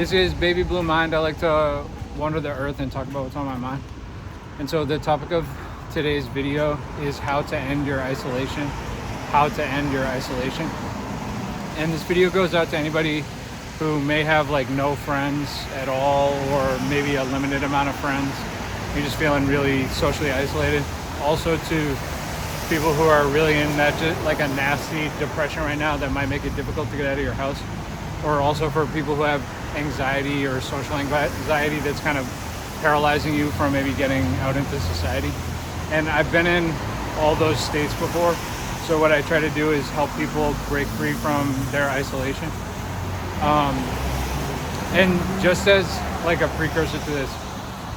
This is Baby Blue Mind. I like to wander the earth and talk about what's on my mind. And so the topic of today's video is how to end your isolation. How to end your isolation. And this video goes out to anybody who may have like no friends at all, or maybe a limited amount of friends. You're just feeling really socially isolated. Also to people who are really in that just like a nasty depression right now that might make it difficult to get out of your house. Or also for people who have anxiety or social anxiety that's kind of paralyzing you from maybe getting out into society. And I've been in all those states before. So what I try to do is help people break free from their isolation. And just as like a precursor to this,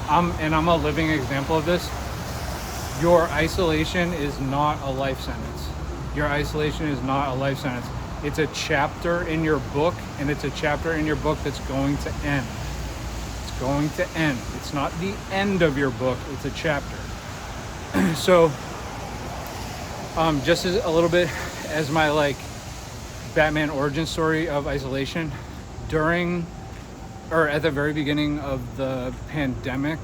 I'm a living example of this. Your isolation is not a life sentence. Your isolation is not a life sentence. It's a chapter in your book, and it's a chapter in your book that's going to end. It's going to end. It's not the end of your book, it's a chapter. So, just as a little bit as my like Batman origin story of isolation, during or at the very beginning of the pandemic,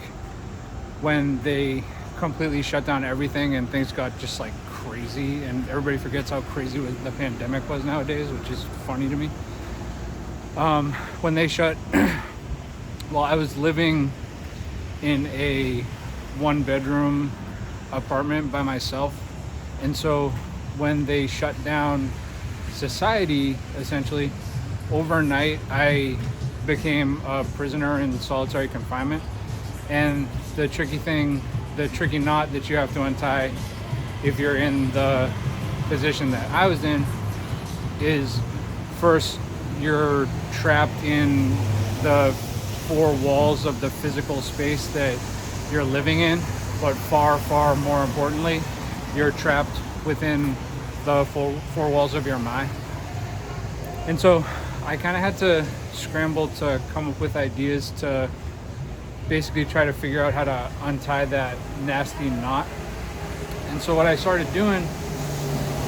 when they completely shut down everything and things got just like crazy, and everybody forgets how crazy the pandemic was nowadays, which is funny to me. When they shut, well, I was living in a 1-bedroom apartment by myself, and so when they shut down society, essentially, overnight, I became a prisoner in solitary confinement. And the tricky knot that you have to untie if you're in the position that I was in is, first, you're trapped in the 4 walls of the physical space that you're living in, but far more importantly, you're trapped within the 4 walls of your mind. And so I kind of had to scramble to come up with ideas to basically try to figure out how to untie that nasty knot. And so what I started doing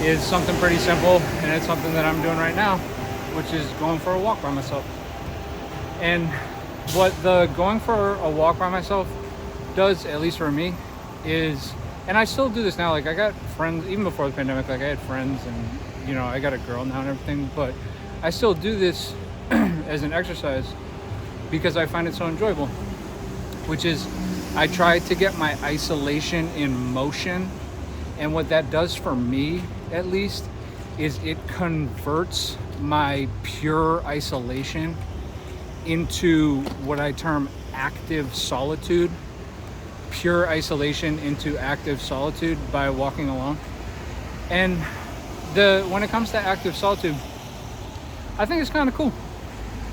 is something pretty simple, and it's something that I'm doing right now, which is going for a walk by myself. And what the going for a walk by myself does, at least for me, is, and I still do this now, like I got friends, even before the pandemic, like I had friends, and you know, I got a girl now and everything, but I still do this as an exercise because I find it so enjoyable, which is I try to get my isolation in motion. And what that does for me, at least, is it converts my pure isolation into what I term active solitude. Pure isolation into active solitude by walking alone. And when it comes to active solitude, I think it's kind of cool.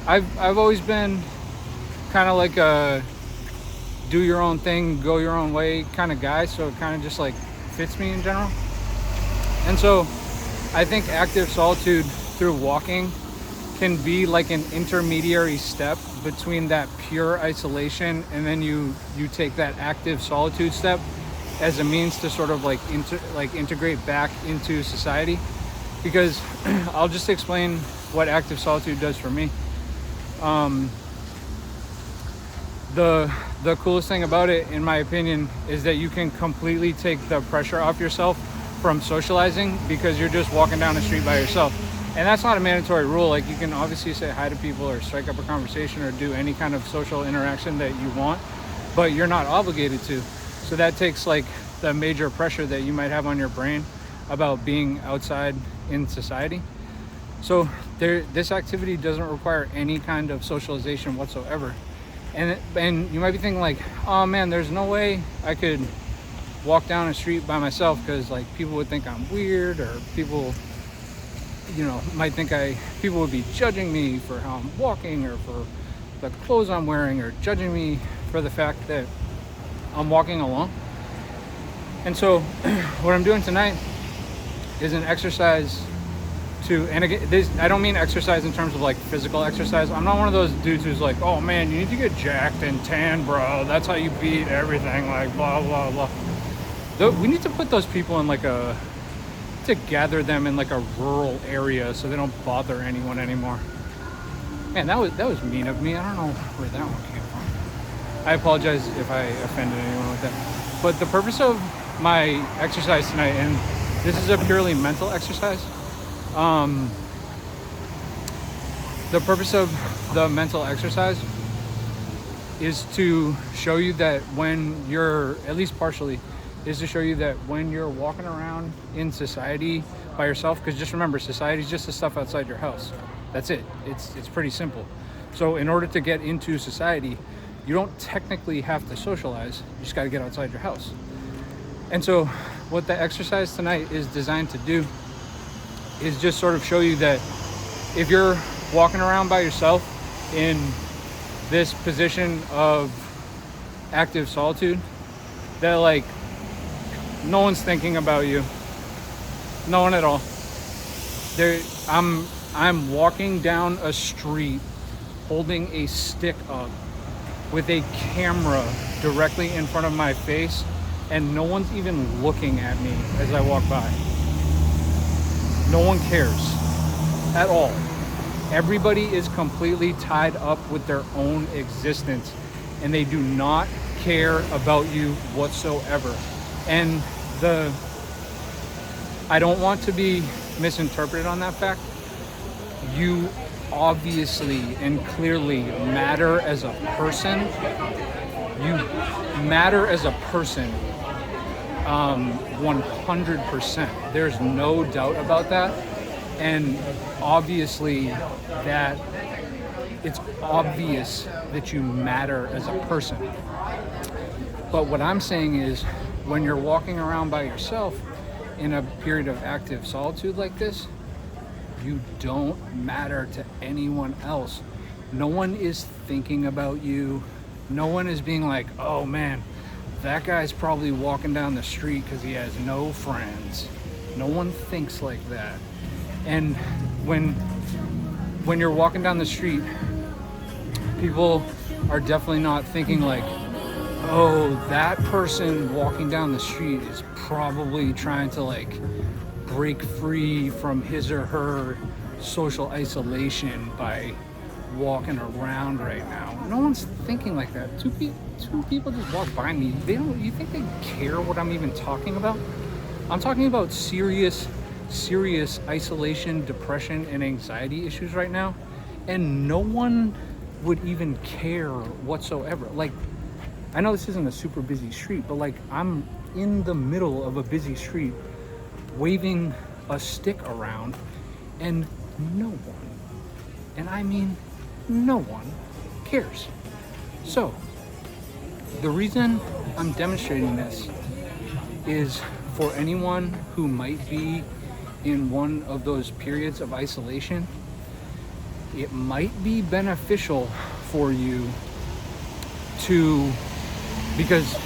I've always been kind of like a do your own thing, go your own way kind of guy, so it kind of just like fits me in general. And so I think active solitude through walking can be like an intermediary step between that pure isolation, and then you take that active solitude step as a means to sort of like integrate back into society. Because I'll just explain what active solitude does for me. The coolest thing about it, in my opinion, is that you can completely take the pressure off yourself from socializing because you're just walking down the street by yourself. And that's not a mandatory rule. Like, you can obviously say hi to people or strike up a conversation or do any kind of social interaction that you want, but you're not obligated to. So that takes like the major pressure that you might have on your brain about being outside in society. So this activity doesn't require any kind of socialization whatsoever. And you might be thinking like, oh man, there's no way I could walk down a street by myself because like people would think I'm weird, or people, you know, might think people would be judging me for how I'm walking, or for the clothes I'm wearing, or judging me for the fact that I'm walking alone. And so what I'm doing tonight is an exercise and again, I don't mean exercise in terms of like physical exercise. I'm not one of those dudes who's like, oh man, you need to get jacked and tan, bro. That's how you beat everything, like blah, blah, blah. We need to put those people in like to gather them in like a rural area so they don't bother anyone anymore. Man, that was mean of me. I don't know where that one came from. I apologize if I offended anyone with that. But the purpose of my exercise tonight, and this is a purely mental exercise. The purpose of the mental exercise is to show you that when you're, at least partially, is to show you that when you're walking around in society by yourself, because just remember, society is just the stuff outside your house. That's it. It's pretty simple. So in order to get into society, you don't technically have to socialize. You just got to get outside your house. And so what the exercise tonight is designed to do is just sort of show you that if you're walking around by yourself in this position of active solitude, that like no one's thinking about you. No one at all. I'm walking down a street holding a stick up with a camera directly in front of my face, and no one's even looking at me as I walk by. No one cares at all. Everybody is completely tied up with their own existence, and they do not care about you whatsoever. And I don't want to be misinterpreted on that fact. You obviously and clearly matter as a person. You matter as a person 100%. There's no doubt about that. And obviously that it's obvious that you matter as a person. But what I'm saying is, when you're walking around by yourself in a period of active solitude like this, you don't matter to anyone else. No one is thinking about you. No one is being like, oh man, that guy's probably walking down the street because he has no friends. No one thinks like that. And when you're walking down the street, people are definitely not thinking like, oh, that person walking down the street is probably trying to like break free from his or her social isolation by walking around right now. No one's thinking like that. Two people just walk by me. You think they care what I'm even talking about? I'm talking about serious isolation, depression, and anxiety issues right now, and no one would even care whatsoever. Like, I know this isn't a super busy street, but like, I'm in the middle of a busy street waving a stick around, and no one, and I mean no one, cares. So the reason I'm demonstrating this is for anyone who might be in one of those periods of isolation. It might be beneficial for you because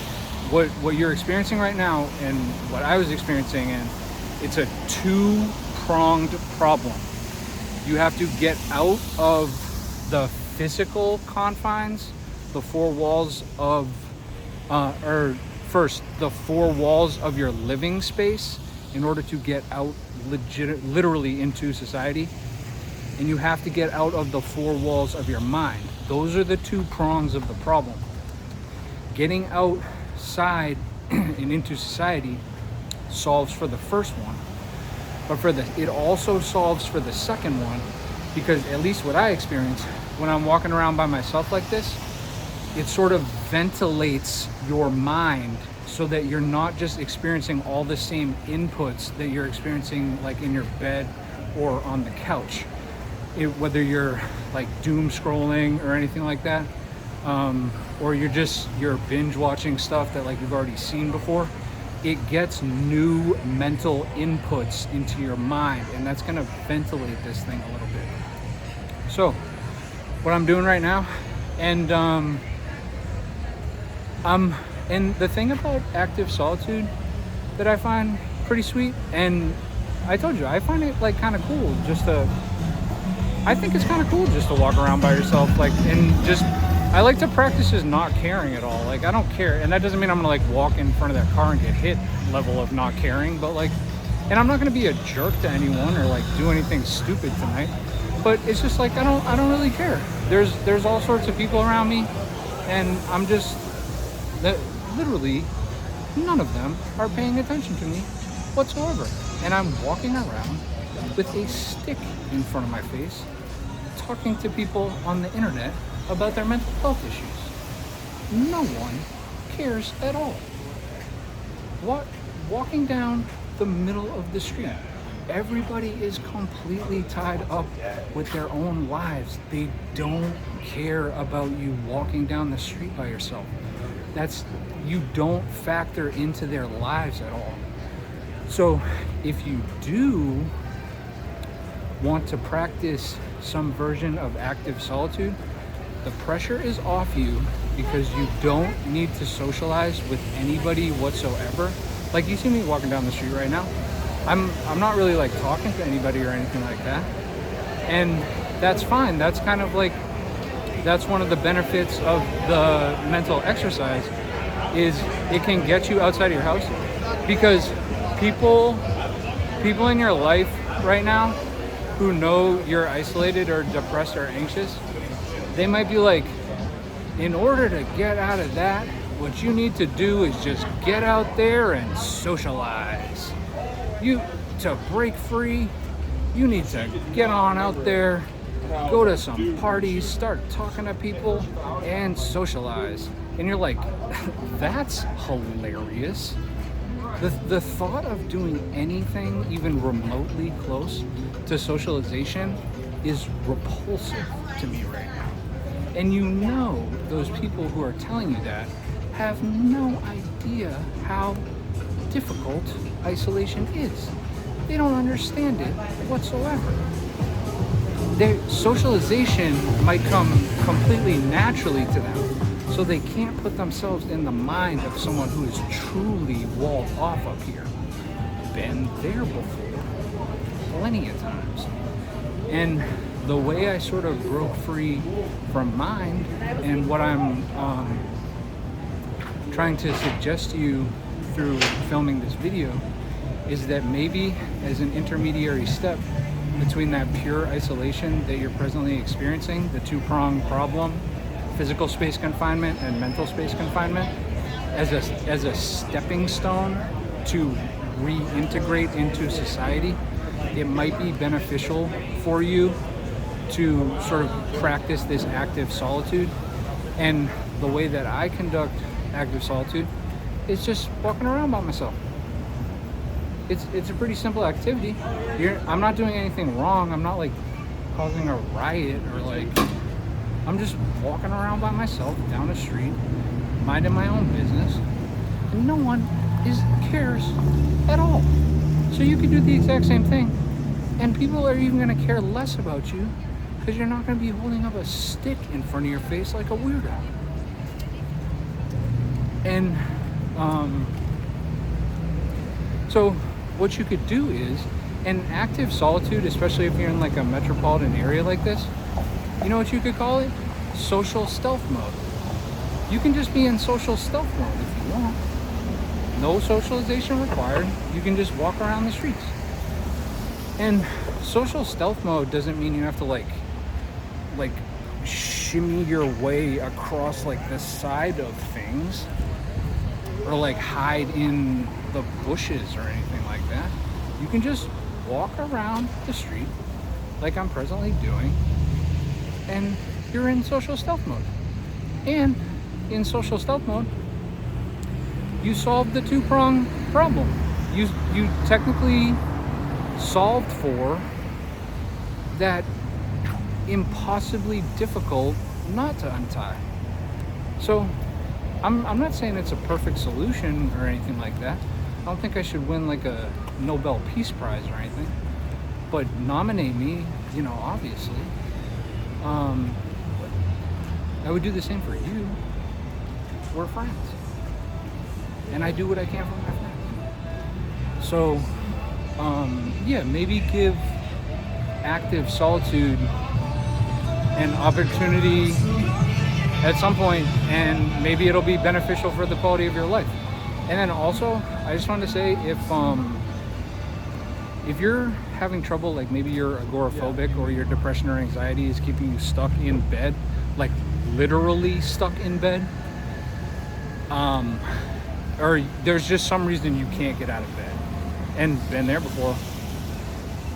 what you're experiencing right now and what I was experiencing, and it's a two-pronged problem. You have to get out of the physical confines, the four walls of the four walls of your living space, in order to get out literally into society. And you have to get out of the four walls of your mind. Those are the two prongs of the problem. Getting outside and into society solves for the first one, but it also solves for the second one, because at least what I experience when I'm walking around by myself like this, it sort of ventilates your mind so that you're not just experiencing all the same inputs that you're experiencing like in your bed or on the couch. Whether you're like doom scrolling or anything like that, or you're binge watching stuff that like you've already seen before, it gets new mental inputs into your mind, and that's gonna ventilate this thing a little bit. So what I'm doing right now, and the thing about active solitude that I find pretty sweet, and I told you, I find it like kind of cool I think it's kind of cool just to walk around by yourself, like, and just, I like to practice just not caring at all. Like, I don't care, and that doesn't mean I'm gonna like walk in front of that car and get hit level of not caring, but like, and I'm not gonna be a jerk to anyone or like do anything stupid tonight, But it's just like I don't really care. There's all sorts of people around me, and I'm just that literally none of them are paying attention to me whatsoever. And I'm walking around with a stick in front of my face, talking to people on the internet about their mental health issues. No one cares at all. Walking down the middle of the street, everybody is completely tied up with their own lives. They don't care about you walking down the street by yourself. You don't factor into their lives at all. So if you do want to practice some version of active solitude, the pressure is off you because you don't need to socialize with anybody whatsoever. Like, you see me walking down the street right now. I'm not really like talking to anybody or anything like that. And that's fine. That's kind of like, that's one of the benefits of the mental exercise, is it can get you outside of your house, because people in your life right now who know you're isolated or depressed or anxious, they might be like, in order to get out of that, what you need to do is just get out there and socialize. To break free, you need to get on out there, go to some parties, start talking to people, and socialize. And you're like, that's hilarious. The thought of doing anything even remotely close to socialization is repulsive to me right now. And you know those people who are telling you that have no idea how difficult isolation is. They don't understand it whatsoever. Their socialization might come completely naturally to them, so they can't put themselves in the mind of someone who is truly walled off up here. Been there before, plenty of times. And the way I sort of broke free from mine, and what I'm trying to suggest to you through filming this video, is that maybe as an intermediary step between that pure isolation that you're presently experiencing, the two-pronged problem, physical space confinement and mental space confinement, as a stepping stone to reintegrate into society, it might be beneficial for you to sort of practice this active solitude. And the way that I conduct active solitude is just walking around by myself. It's a pretty simple activity. I'm not doing anything wrong. I'm not like causing a riot, or like, I'm just walking around by myself down the street, minding my own business, and no one cares at all. So you could do the exact same thing, and people are even going to care less about you because you're not going to be holding up a stick in front of your face like a weirdo. And so what you could do is, in active solitude, especially if you're in like a metropolitan area like this, you know what you could call it? Social stealth mode. You can just be in social stealth mode if you want. No socialization required. You can just walk around the streets. And social stealth mode doesn't mean you have to like shimmy your way across like the side of things, or like hide in the bushes or anything like that. You can just walk around the street like I'm presently doing, and you're in social stealth mode. And in social stealth mode, you solved the two-pronged problem. You technically solved for that impossibly difficult knot to untie. So I'm not saying it's a perfect solution or anything like that. I don't think I should win like a Nobel Peace Prize or anything, but nominate me, obviously. I would do the same for you. We're friends, and I do what I can for my friends. So maybe give active solitude an opportunity at some point, and maybe it'll be beneficial for the quality of your life. And then also, I just wanted to say, if you're having trouble, like maybe you're agoraphobic or your depression or anxiety is keeping you stuck in bed, like literally stuck in bed, or there's just some reason you can't get out of bed, and been there before,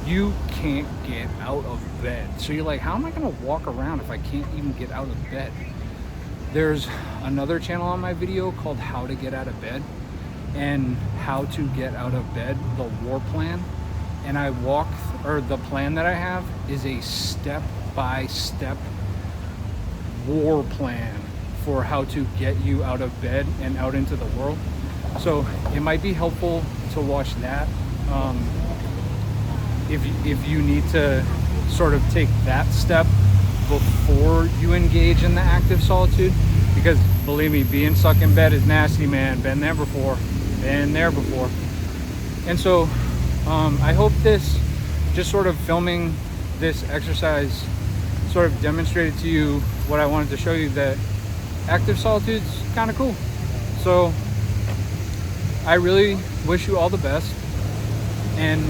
you can't get out of bed. So you're like, how am I gonna walk around if I can't even get out of bed? There's another channel on my video called How to Get Out of Bed and How to Get Out of Bed, the War Plan. And the plan that I have is a step-by-step war plan for how to get you out of bed and out into the world. So it might be helpful to watch that if you need to sort of take that step before you engage in the active solitude, because believe me, being stuck in bed is nasty, man. Been there before. And so I hope this, just sort of filming this exercise, sort of demonstrated to you what I wanted to show you, that active solitude's kind of cool. So I really wish you all the best, and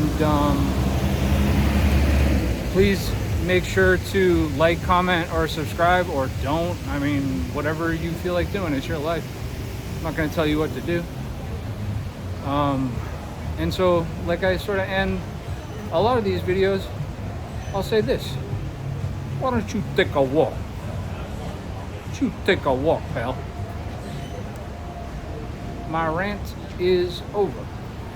please make sure to like, comment, or subscribe, or don't. I mean, whatever you feel like doing, it's your life. I'm not going to tell you what to do. And so, like I sort of end a lot of these videos, I'll say this: why don't you take a walk? Take a walk, pal. My rant is over.